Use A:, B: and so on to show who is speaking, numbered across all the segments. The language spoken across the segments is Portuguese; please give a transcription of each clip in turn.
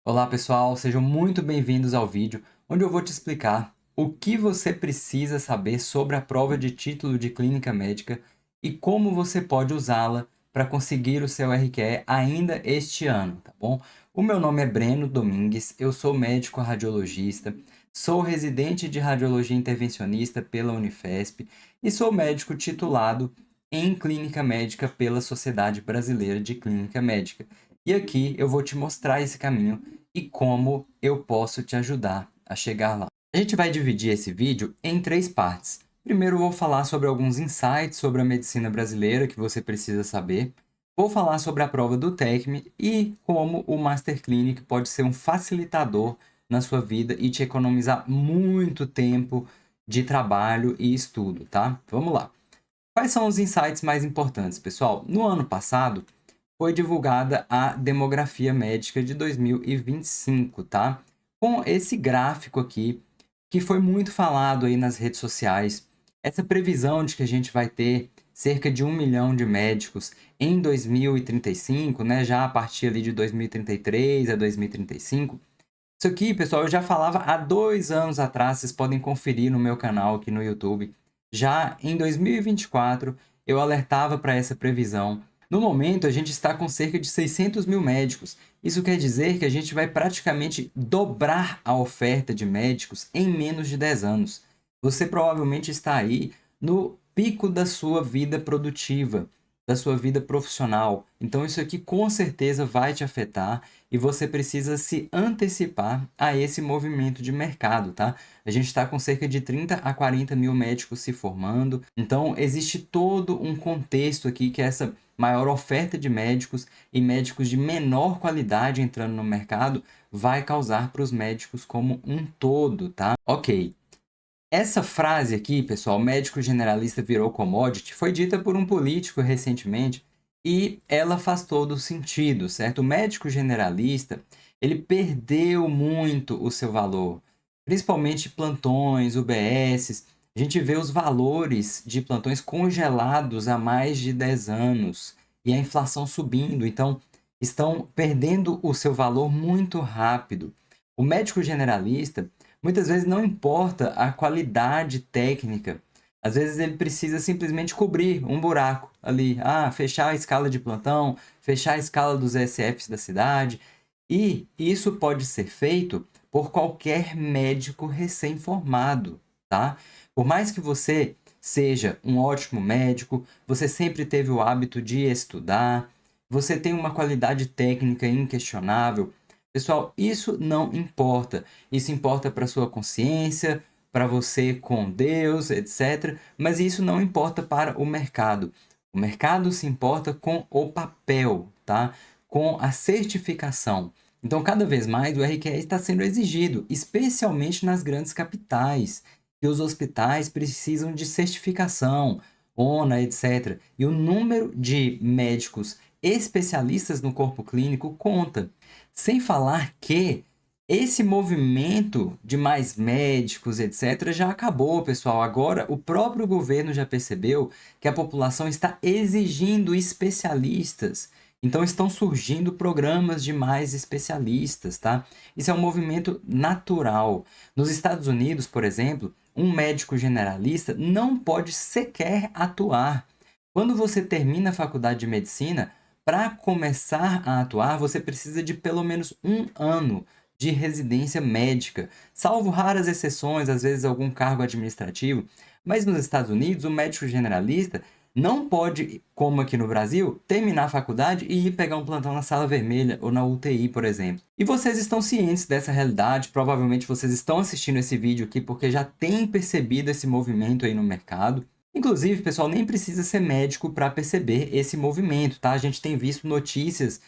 A: Olá pessoal, sejam muito bem-vindos ao vídeo onde eu vou te explicar o que você precisa saber sobre a prova de título de clínica médica e como você pode usá-la para conseguir o seu RQE ainda este ano, tá bom? O meu nome é Breno Domingues, eu sou médico radiologista, sou residente de radiologia intervencionista pela Unifesp e sou médico titulado em clínica médica pela Sociedade Brasileira de Clínica Médica. E aqui eu vou te mostrar esse caminho e como eu posso te ajudar a chegar lá. A gente vai dividir esse vídeo em três partes. Primeiro, eu vou falar sobre alguns insights sobre a medicina brasileira que você precisa saber. Vou falar sobre a prova do TECM e como o Master Clinic pode ser um facilitador na sua vida e te economizar muito tempo de trabalho e estudo, tá? Vamos lá. Quais são os insights mais importantes, pessoal? No ano passado, foi divulgada a demografia médica de 2025, tá? Com esse gráfico aqui, que foi muito falado aí nas redes sociais. Essa previsão de que a gente vai ter cerca de 1 milhão de médicos em 2035, né? Já a partir ali de 2033 a 2035. Isso aqui, pessoal, eu já falava há 2 anos atrás, vocês podem conferir no meu canal aqui no YouTube. Já em 2024, eu alertava para essa previsão. No momento, a gente está com cerca de 600 mil médicos. Isso quer dizer que a gente vai praticamente dobrar a oferta de médicos em menos de 10 anos. Você provavelmente está aí no pico da sua vida produtiva, da sua vida profissional. Então, isso aqui com certeza vai te afetar e você precisa se antecipar a esse movimento de mercado, tá? A gente está com cerca de 30 a 40 mil médicos se formando, então existe todo um contexto aqui que é essa maior oferta de médicos e médicos de menor qualidade entrando no mercado vai causar para os médicos como um todo, tá? Ok. Essa frase aqui, pessoal, médico generalista virou commodity, foi dita por um político recentemente e ela faz todo o sentido, certo? O médico generalista, ele perdeu muito o seu valor, principalmente plantões, UBSs. A gente vê os valores de plantões congelados há mais de 10 anos e a inflação subindo, então estão perdendo o seu valor muito rápido. O médico generalista muitas vezes não importa a qualidade técnica. Às vezes ele precisa simplesmente cobrir um buraco ali. Ah, fechar a escala de plantão, fechar a escala dos ESFs da cidade. E isso pode ser feito por qualquer médico recém-formado, tá? Por mais que você seja um ótimo médico, você sempre teve o hábito de estudar, você tem uma qualidade técnica inquestionável. Pessoal, isso não importa. Isso importa para sua consciência, para você com Deus, etc. Mas isso não importa para o mercado. O mercado se importa com o papel, tá? Com a certificação. Então, cada vez mais o RQE está sendo exigido, especialmente nas grandes capitais, que os hospitais precisam de certificação, ONA, etc. E o número de médicos especialistas no corpo clínico conta. Sem falar que esse movimento de mais médicos, etc., já acabou, pessoal. Agora, o próprio governo já percebeu que a população está exigindo especialistas. Então, estão surgindo programas de mais especialistas, tá? Isso é um movimento natural. Nos Estados Unidos, por exemplo, um médico generalista não pode sequer atuar. Quando você termina a faculdade de medicina, para começar a atuar, você precisa de pelo menos 1 ano de residência médica, salvo raras exceções, às vezes algum cargo administrativo. Mas nos Estados Unidos, o médico generalista não pode, como aqui no Brasil, terminar a faculdade e ir pegar um plantão na sala vermelha ou na UTI, por exemplo. E vocês estão cientes dessa realidade, provavelmente vocês estão assistindo esse vídeo aqui porque já têm percebido esse movimento aí no mercado. Inclusive, pessoal, nem precisa ser médico para perceber esse movimento, tá? A gente tem visto notícias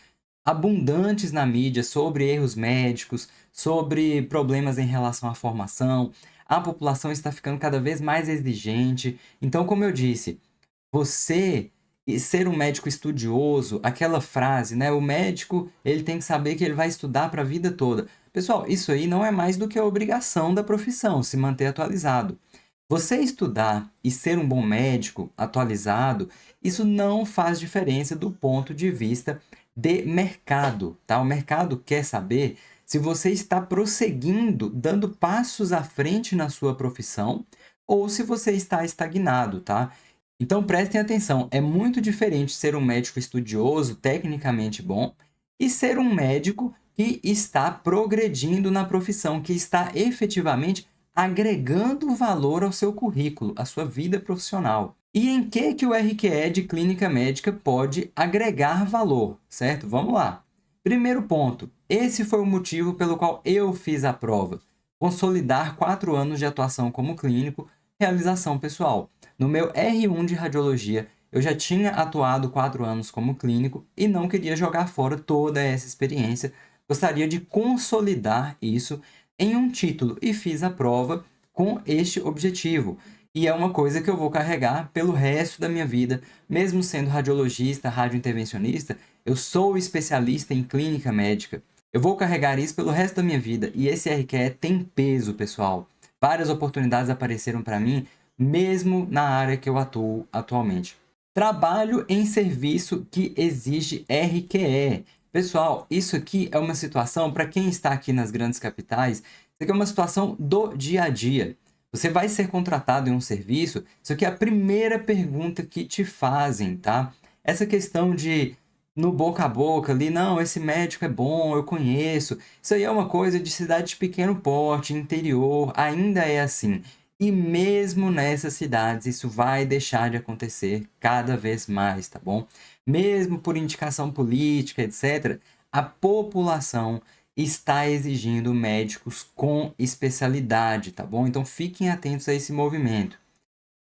A: abundantes na mídia sobre erros médicos, sobre problemas em relação à formação. A população está ficando cada vez mais exigente. Então, como eu disse, você ser um médico estudioso, aquela frase, né? O médico, ele tem que saber que ele vai estudar para a vida toda. Pessoal, isso aí não é mais do que a obrigação da profissão, se manter atualizado. Você estudar e ser um bom médico atualizado, isso não faz diferença do ponto de vista de mercado, tá? O mercado quer saber se você está prosseguindo, dando passos à frente na sua profissão, ou se você está estagnado, tá? Então prestem atenção, é muito diferente ser um médico estudioso, tecnicamente bom, e ser um médico que está progredindo na profissão, que está efetivamente agregando valor ao seu currículo, à sua vida profissional. E em que o RQE de clínica médica pode agregar valor, certo? Vamos lá. Primeiro ponto, esse foi o motivo pelo qual eu fiz a prova. Consolidar 4 anos de atuação como clínico, realização pessoal. No meu R1 de radiologia, eu já tinha atuado 4 anos como clínico e não queria jogar fora toda essa experiência. Gostaria de consolidar isso em um título e fiz a prova com este objetivo. E é uma coisa que eu vou carregar pelo resto da minha vida, mesmo sendo radiologista, radiointervencionista, eu sou especialista em clínica médica. Eu vou carregar isso pelo resto da minha vida e esse RQE tem peso, pessoal. Várias oportunidades apareceram para mim, mesmo na área que eu atuo atualmente. Trabalho em serviço que exige RQE. Pessoal, isso aqui é uma situação, para quem está aqui nas grandes capitais, isso aqui é uma situação do dia a dia. Você vai ser contratado em um serviço, isso aqui é a primeira pergunta que te fazem, tá? Essa questão de, no boca a boca ali, não, esse médico é bom, eu conheço. Isso aí é uma coisa de cidade de pequeno porte, interior, ainda é assim. E mesmo nessas cidades, isso vai deixar de acontecer cada vez mais, tá bom? Mesmo por indicação política, etc., a população está exigindo médicos com especialidade, tá bom? Então fiquem atentos a esse movimento.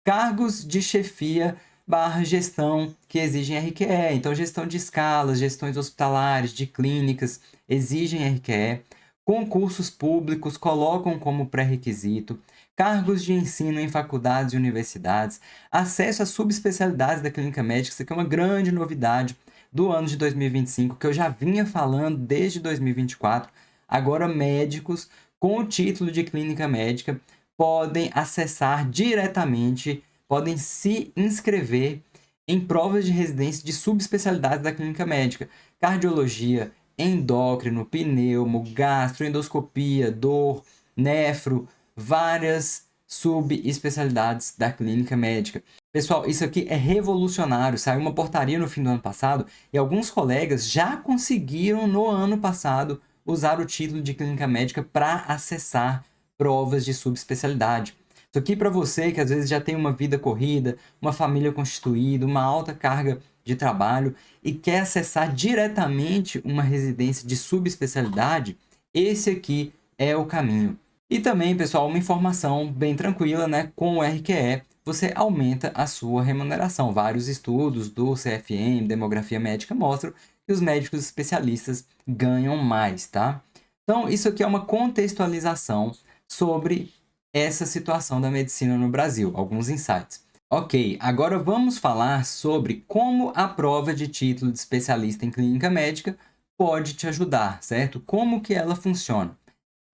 A: Cargos de chefia barra gestão que exigem RQE. Então, gestão de escalas, gestões hospitalares, de clínicas, exigem RQE. Concursos públicos colocam como pré-requisito. Cargos de ensino em faculdades e universidades. Acesso às subespecialidades da clínica médica. Isso aqui é uma grande novidade do ano de 2025, que eu já vinha falando desde 2024. Agora, médicos com o título de clínica médica podem acessar diretamente, podem se inscrever em provas de residência de subespecialidades da clínica médica. Cardiologia, endócrino, pneumo, gastroendoscopia, dor, nefro, várias subespecialidades da clínica médica. Pessoal, isso aqui é revolucionário. Saiu uma portaria no fim do ano passado e alguns colegas já conseguiram no ano passado usar o título de clínica médica para acessar provas de subespecialidade. Isso aqui para você que às vezes já tem uma vida corrida, uma família constituída, uma alta carga de trabalho e quer acessar diretamente uma residência de subespecialidade, esse aqui é o caminho. E também, pessoal, uma informação bem tranquila, né? Com o RQE, você aumenta a sua remuneração. Vários estudos do CFM, Demografia Médica, mostram que os médicos especialistas ganham mais, tá? Então, isso aqui é uma contextualização sobre essa situação da medicina no Brasil, alguns insights. Ok, agora vamos falar sobre como a prova de título de especialista em clínica médica pode te ajudar, certo? Como que ela funciona?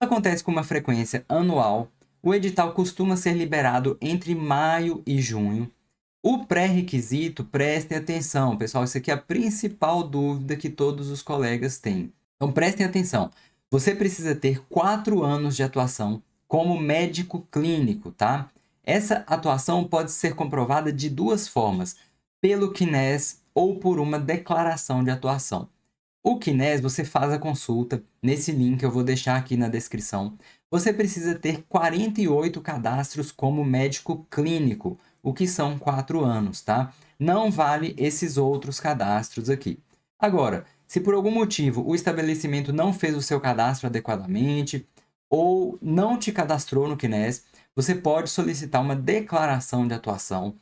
A: Acontece com uma frequência anual. O edital costuma ser liberado entre maio e junho. O pré-requisito, prestem atenção, pessoal, isso aqui é a principal dúvida que todos os colegas têm. Então prestem atenção. Você precisa ter 4 anos de atuação como médico clínico, tá? Essa atuação pode ser comprovada de 2 formas, pelo CNES ou por uma declaração de atuação. O CNES, você faz a consulta, nesse link eu vou deixar aqui na descrição. Você precisa ter 48 cadastros como médico clínico, o que são 4 anos, tá? Não vale esses outros cadastros aqui. Agora, se por algum motivo o estabelecimento não fez o seu cadastro adequadamente ou não te cadastrou no CNES, você pode solicitar uma declaração de atuação.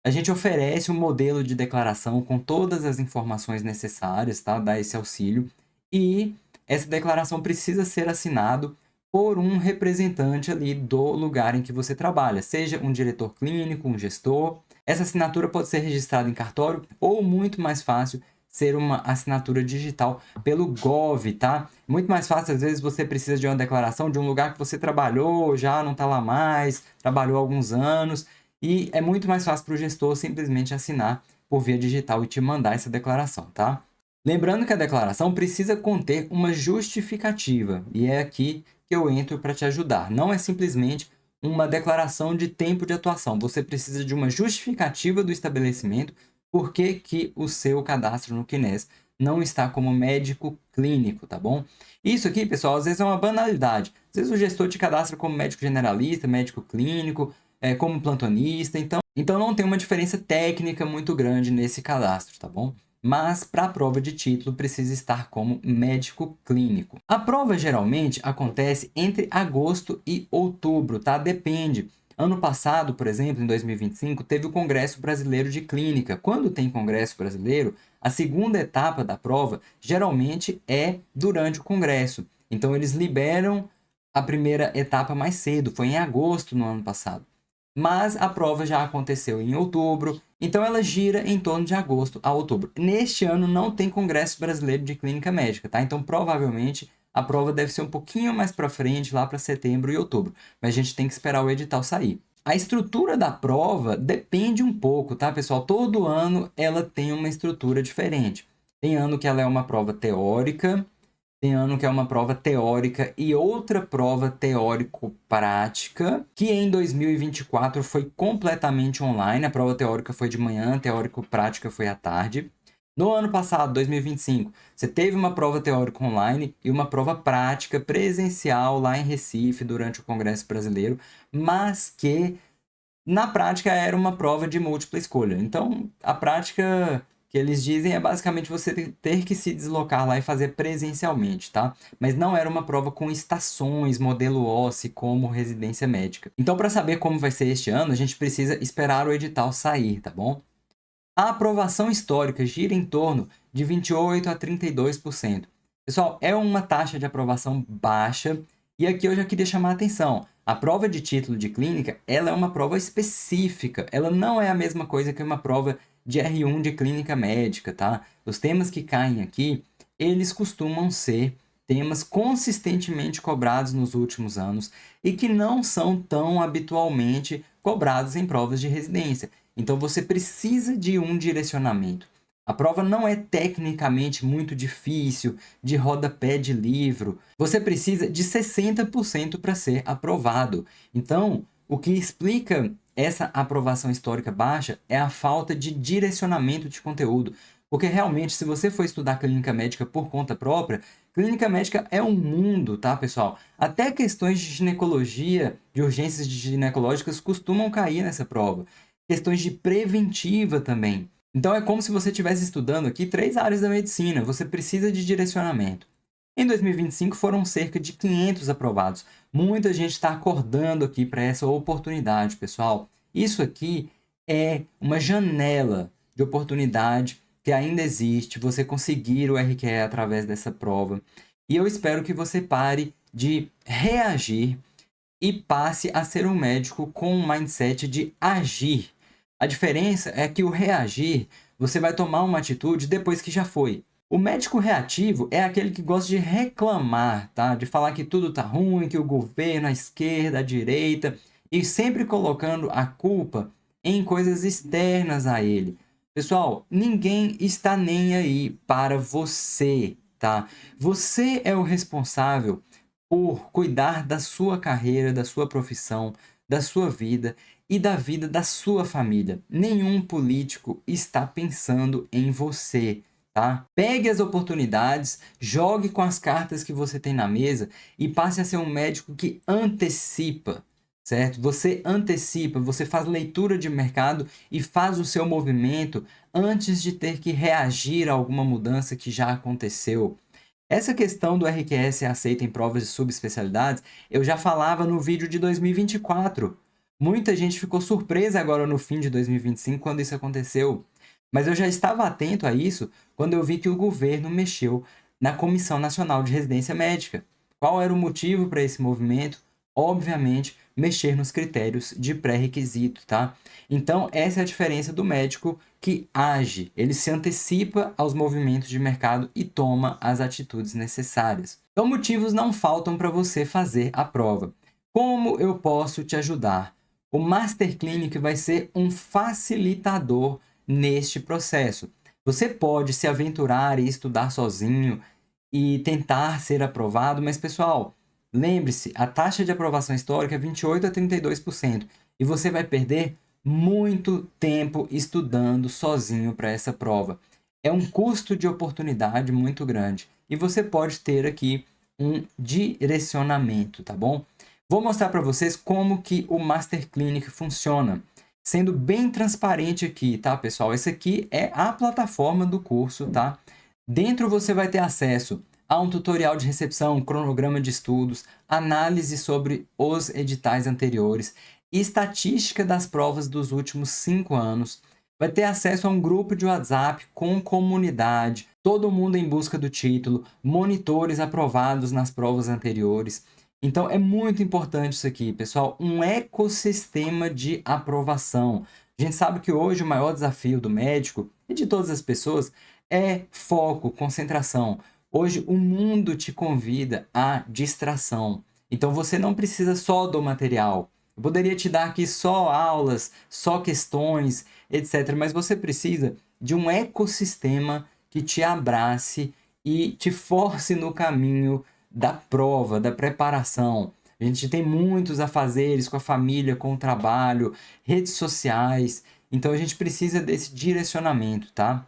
A: A gente oferece um modelo de declaração com todas as informações necessárias, tá? Dá esse auxílio. E essa declaração precisa ser assinado por um representante ali do lugar em que você trabalha, seja um diretor clínico, um gestor. Essa assinatura pode ser registrada em cartório ou, muito mais fácil, ser uma assinatura digital pelo Gov, tá? Muito mais fácil, às vezes você precisa de uma declaração de um lugar que você trabalhou, já não está lá mais, trabalhou há alguns anos, e é muito mais fácil para o gestor simplesmente assinar por via digital e te mandar essa declaração, tá? Lembrando que a declaração precisa conter uma justificativa, e é aqui que eu entro para te ajudar. Não é simplesmente uma declaração de tempo de atuação. Você precisa de uma justificativa do estabelecimento por que o seu cadastro no CNES não está como médico clínico, tá bom? Isso aqui, pessoal, às vezes é uma banalidade. Às vezes o gestor te cadastra como médico generalista, médico clínico, como plantonista, então não tem uma diferença técnica muito grande nesse cadastro, tá bom? Mas para a prova de título precisa estar como médico clínico. A prova geralmente acontece entre agosto e outubro, tá? Depende. Ano passado, por exemplo, em 2025, teve o Congresso Brasileiro de Clínica. Quando tem Congresso Brasileiro, a segunda etapa da prova geralmente é durante o Congresso. Então eles liberam a primeira etapa mais cedo, foi em agosto no ano passado. Mas a prova já aconteceu em outubro, então ela gira em torno de agosto a outubro. Neste ano não tem Congresso Brasileiro de Clínica Médica, tá? Então provavelmente a prova deve ser um pouquinho mais para frente, lá para setembro e outubro, mas a gente tem que esperar o edital sair. A estrutura da prova depende um pouco, tá, pessoal? Todo ano ela tem uma estrutura diferente. Tem ano que ela é uma prova teórica, tem ano que é uma prova teórica e outra prova teórico-prática, que em 2024 foi completamente online. A prova teórica foi de manhã, teórico-prática foi à tarde. No ano passado, 2025, você teve uma prova teórica online e uma prova prática presencial lá em Recife durante o Congresso Brasileiro, mas que na prática era uma prova de múltipla escolha. Então, a prática que eles dizem é basicamente você ter que se deslocar lá e fazer presencialmente, tá? Mas não era uma prova com estações, modelo OSCE, como residência médica. Então, para saber como vai ser este ano, a gente precisa esperar o edital sair, tá bom? A aprovação histórica gira em torno de 28 a 32%. Pessoal, é uma taxa de aprovação baixa e aqui eu já queria chamar a atenção. A prova de título de clínica, ela é uma prova específica, ela não é a mesma coisa que uma prova de R1 de clínica médica, tá? Os temas que caem aqui, eles costumam ser temas consistentemente cobrados nos últimos anos e que não são tão habitualmente cobrados em provas de residência. Então você precisa de um direcionamento. A prova não é tecnicamente muito difícil, de rodapé de livro. Você precisa de 60% para ser aprovado. Então, o que explica essa aprovação histórica baixa é a falta de direcionamento de conteúdo. Porque realmente, se você for estudar clínica médica por conta própria, clínica médica é um mundo, tá, pessoal? Até questões de ginecologia, de urgências ginecológicas costumam cair nessa prova. Questões de preventiva também. Então é como se você estivesse estudando aqui 3 áreas da medicina, você precisa de direcionamento. Em 2025 foram cerca de 500 aprovados. Muita gente está acordando aqui para essa oportunidade, pessoal. Isso aqui é uma janela de oportunidade que ainda existe, você conseguir o RQE através dessa prova. E eu espero que você pare de reagir e passe a ser um médico com um mindset de agir. A diferença é que o reagir, você vai tomar uma atitude depois que já foi. O médico reativo é aquele que gosta de reclamar, tá? De falar que tudo tá ruim, que o governo, a esquerda, a direita, e sempre colocando a culpa em coisas externas a ele. Pessoal, ninguém está nem aí para você, tá? Você é o responsável por cuidar da sua carreira, da sua profissão, da sua vida e da vida da sua família. Nenhum político está pensando em você, tá? Pegue as oportunidades, jogue com as cartas que você tem na mesa e passe a ser um médico que antecipa, certo? Você antecipa, você faz leitura de mercado e faz o seu movimento antes de ter que reagir a alguma mudança que já aconteceu. Essa questão do RQS ser aceito em provas de subespecialidades, eu já falava no vídeo de 2024. Muita gente ficou surpresa agora no fim de 2025 quando isso aconteceu. Mas eu já estava atento a isso quando eu vi que o governo mexeu na Comissão Nacional de Residência Médica. Qual era o motivo para esse movimento? Obviamente, mexer nos critérios de pré-requisito, tá? Então, essa é a diferença do médico que age, ele se antecipa aos movimentos de mercado e toma as atitudes necessárias. Então, motivos não faltam para você fazer a prova. Como eu posso te ajudar? O Master Clinic vai ser um facilitador neste processo. Você pode se aventurar e estudar sozinho e tentar ser aprovado, mas pessoal, lembre-se, a taxa de aprovação histórica é 28 a 32% e você vai perder muito tempo estudando sozinho para essa prova. É um custo de oportunidade muito grande e você pode ter aqui um direcionamento, tá bom? Vou mostrar para vocês como que o Master Clinic funciona, sendo bem transparente aqui, tá, pessoal? Essa aqui é a plataforma do curso, tá? Dentro você vai ter acesso a um tutorial de recepção, cronograma de estudos, análise sobre os editais anteriores, estatística das provas dos últimos 5 anos, vai ter acesso a um grupo de WhatsApp com comunidade, todo mundo em busca do título, monitores aprovados nas provas anteriores. Então é muito importante isso aqui, pessoal, um ecossistema de aprovação. A gente sabe que hoje o maior desafio do médico e de todas as pessoas é foco, concentração. Hoje o mundo te convida à distração. Então você não precisa só do material. Eu poderia te dar aqui só aulas, só questões, etc. Mas você precisa de um ecossistema que te abrace e te force no caminho da prova, da preparação. A gente tem muitos afazeres com a família, com o trabalho, redes sociais. Então a gente precisa desse direcionamento, tá?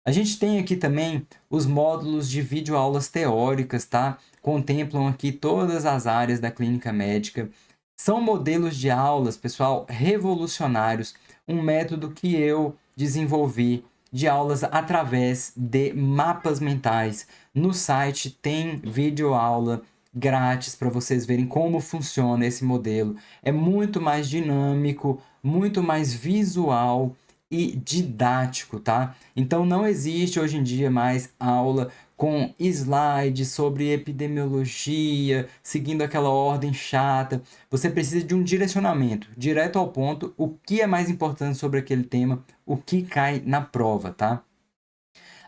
A: A gente tem aqui também os módulos de videoaulas teóricas, tá? Contemplam aqui todas as áreas da clínica médica. São modelos de aulas, pessoal, revolucionários, um método que eu desenvolvi de aulas através de mapas mentais. No site tem videoaula grátis para vocês verem como funciona esse modelo. É muito mais dinâmico, muito mais visual e didático, tá? Então não existe hoje em dia mais aula com slides sobre epidemiologia, seguindo aquela ordem chata. Você precisa de um direcionamento, direto ao ponto, o que é mais importante sobre aquele tema, o que cai na prova, tá?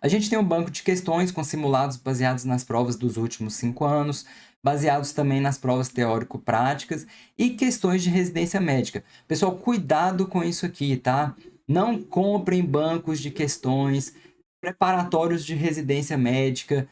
A: A gente tem um banco de questões com simulados baseados nas provas dos últimos 5 anos, baseados também nas provas teórico-práticas e questões de residência médica. Pessoal, cuidado com isso aqui, tá? Não comprem bancos de questões preparatórios de residência médica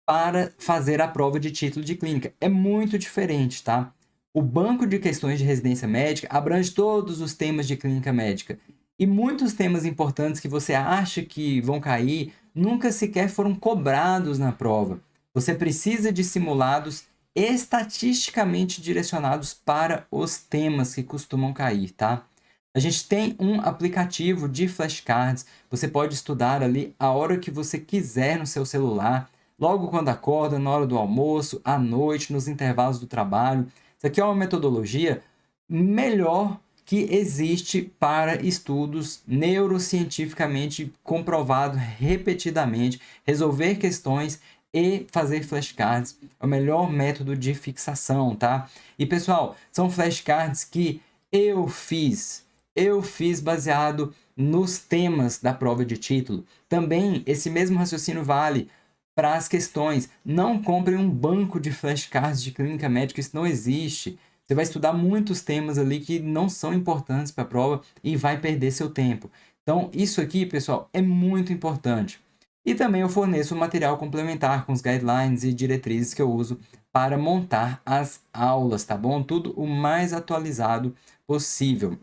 A: para fazer a prova de título de clínica. É muito diferente, tá? O banco de questões de residência médica abrange todos os temas de clínica médica. E muitos temas importantes que você acha que vão cair nunca sequer foram cobrados na prova. Você precisa de simulados estatisticamente direcionados para os temas que costumam cair, tá? A gente tem um aplicativo de flashcards. Você pode estudar ali a hora que você quiser no seu celular, logo quando acorda, na hora do almoço, à noite, nos intervalos do trabalho. Isso aqui é uma metodologia melhor que existe para estudos neurocientificamente comprovado repetidamente, resolver questões e fazer flashcards. É o melhor método de fixação, tá? E pessoal, são flashcards que eu fiz. Eu fiz baseado nos temas da prova de título. Também esse mesmo raciocínio vale para as questões. Não compre um banco de flashcards de clínica médica, isso não existe. Você vai estudar muitos temas ali que não são importantes para a prova e vai perder seu tempo. Então, isso aqui, pessoal, é muito importante. E também eu forneço um material complementar com os guidelines e diretrizes que eu uso para montar as aulas, tá bom? Tudo o mais atualizado possível.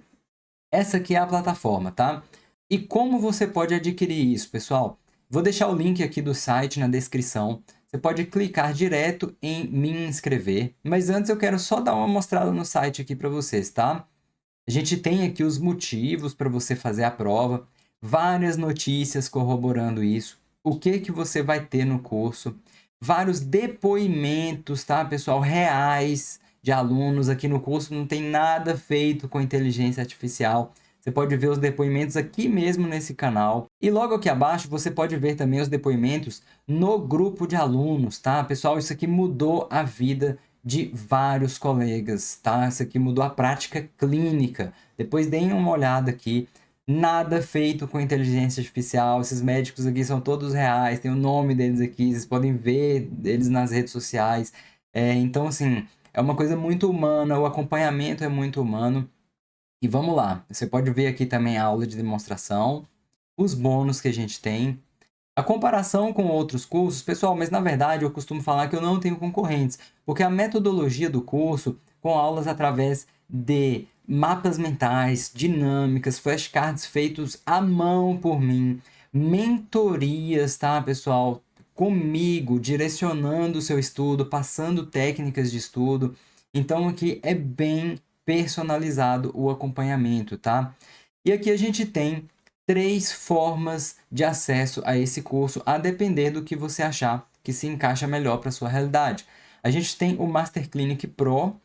A: Essa aqui é a plataforma, tá? E como você pode adquirir isso, pessoal? Vou deixar o link aqui do site na descrição. Você pode clicar direto em me inscrever. Mas antes eu quero só dar uma mostrada no site aqui para vocês, tá? A gente tem aqui os motivos para você fazer a prova, várias notícias corroborando isso, o que que você vai ter no curso, vários depoimentos, tá, pessoal, reais de alunos. Aqui no curso não tem nada feito com inteligência artificial. Você pode ver os depoimentos aqui mesmo nesse canal. E logo aqui abaixo você pode ver também os depoimentos no grupo de alunos, tá? Pessoal, isso aqui mudou a vida de vários colegas, tá? Isso aqui mudou a prática clínica. Depois deem uma olhada aqui. Nada feito com inteligência artificial. Esses médicos aqui são todos reais, tem o nome deles aqui, vocês podem ver eles nas redes sociais. Então, assim, é uma coisa muito humana, o acompanhamento é muito humano. E vamos lá, você pode ver aqui também a aula de demonstração, os bônus que a gente tem, a comparação com outros cursos, pessoal, mas na verdade eu costumo falar que eu não tenho concorrentes, porque a metodologia do curso, com aulas através de mapas mentais, dinâmicas, flashcards feitos à mão por mim, mentorias, tá, pessoal? Comigo, direcionando o seu estudo, passando técnicas de estudo. Então aqui é bem personalizado o acompanhamento, tá? E aqui a gente tem 3 formas de acesso a esse curso, a depender do que você achar que se encaixa melhor para a sua realidade. A gente tem o Master Clinic Pro,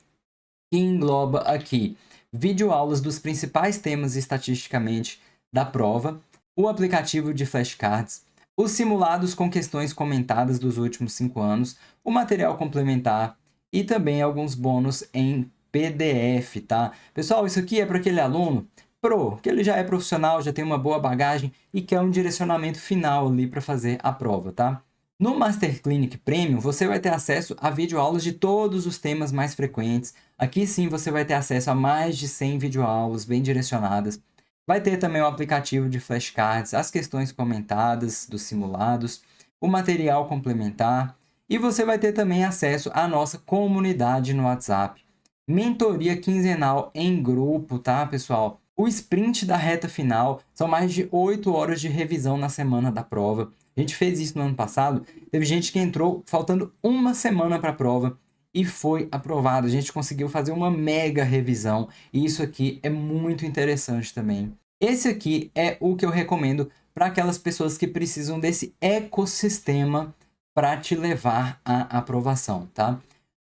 A: que engloba aqui videoaulas dos principais temas estatisticamente da prova, o aplicativo de flashcards, os simulados com questões comentadas dos últimos 5 anos, o material complementar e também alguns bônus em PDF, tá? Pessoal, isso aqui é para aquele aluno pro, que ele já é profissional, já tem uma boa bagagem e quer um direcionamento final ali para fazer a prova, tá? No Master Clinic Premium, você vai ter acesso a videoaulas de todos os temas mais frequentes. Aqui sim você vai ter acesso a mais de 100 videoaulas bem direcionadas. Vai ter também o aplicativo de flashcards, as questões comentadas dos simulados, o material complementar e você vai ter também acesso à nossa comunidade no WhatsApp. Mentoria quinzenal em grupo, tá, pessoal? O sprint da reta final são mais de 8 horas de revisão na semana da prova. A gente fez isso no ano passado. Teve gente que entrou faltando uma semana para a prova e foi aprovado. A gente conseguiu fazer uma mega revisão. E isso aqui é muito interessante também. Esse aqui é o que eu recomendo para aquelas pessoas que precisam desse ecossistema para te levar à aprovação, tá?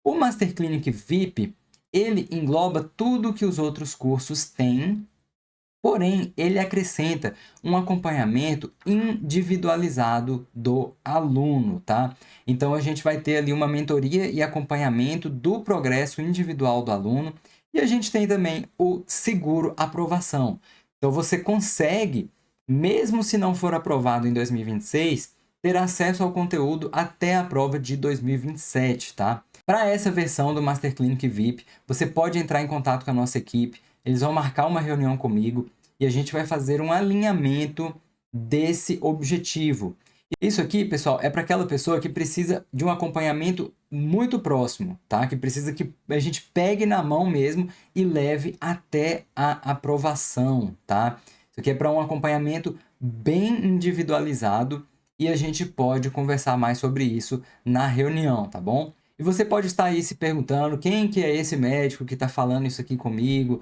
A: O Master Clinic VIP, ele engloba tudo que os outros cursos têm. Porém, ele acrescenta um acompanhamento individualizado do aluno, tá? Então, a gente vai ter ali uma mentoria e acompanhamento do progresso individual do aluno. E a gente tem também o seguro aprovação. Então, você consegue, mesmo se não for aprovado em 2026, ter acesso ao conteúdo até a prova de 2027, tá? Para essa versão do Master Clinic VIP, você pode entrar em contato com a nossa equipe. Eles vão marcar uma reunião comigo e a gente vai fazer um alinhamento desse objetivo. Isso aqui, pessoal, é para aquela pessoa que precisa de um acompanhamento muito próximo, tá? Que precisa que a gente pegue na mão mesmo e leve até a aprovação, tá? Isso aqui é para um acompanhamento bem individualizado e a gente pode conversar mais sobre isso na reunião, tá bom? E você pode estar aí se perguntando quem que é esse médico que está falando isso aqui comigo,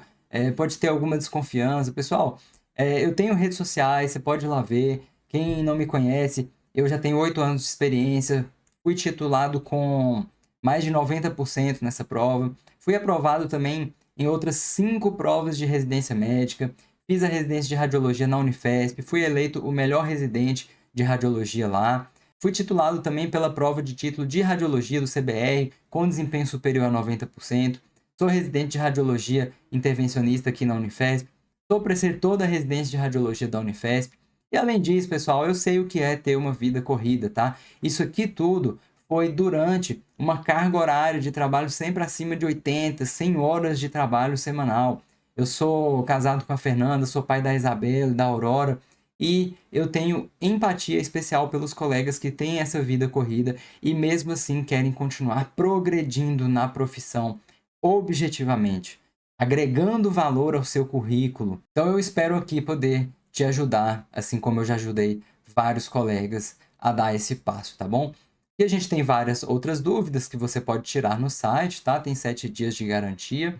A: pode ter alguma desconfiança. Pessoal, eu tenho redes sociais, você pode ir lá ver. Quem não me conhece, eu já tenho 8 anos de experiência, fui titulado com mais de 90% nessa prova, fui aprovado também em outras 5 provas de residência médica, fiz a residência de radiologia na Unifesp, fui eleito o melhor residente de radiologia lá, fui titulado também pela prova de título de radiologia do CBR, com desempenho superior a 90%. Sou residente de radiologia intervencionista aqui na Unifesp. Sou preceptor da residência de radiologia da Unifesp. E além disso, pessoal, eu sei o que é ter uma vida corrida, tá? Isso aqui tudo foi durante uma carga horária de trabalho sempre acima de 80, 100 horas de trabalho semanal. Eu sou casado com a Fernanda, sou pai da Isabela, da Aurora, e eu tenho empatia especial pelos colegas que têm essa vida corrida e mesmo assim querem continuar progredindo na profissão objetivamente, agregando valor ao seu currículo. Então eu espero aqui poder te ajudar, assim como eu já ajudei vários colegas a dar esse passo, tá bom? E a gente tem várias outras dúvidas que você pode tirar no site, tá? Tem 7 dias de garantia.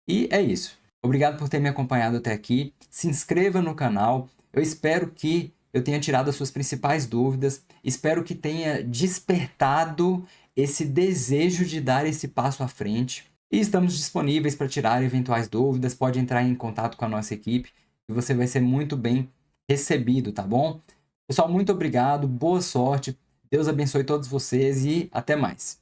A: E é isso. Obrigado por ter me acompanhado até aqui. Se inscreva no canal. Eu espero que eu tenha tirado as suas principais dúvidas. Espero que tenha despertado esse desejo de dar esse passo à frente. E estamos disponíveis para tirar eventuais dúvidas. Pode entrar em contato com a nossa equipe e você vai ser muito bem recebido, tá bom? Pessoal, muito obrigado. Boa sorte. Deus abençoe todos vocês e até mais.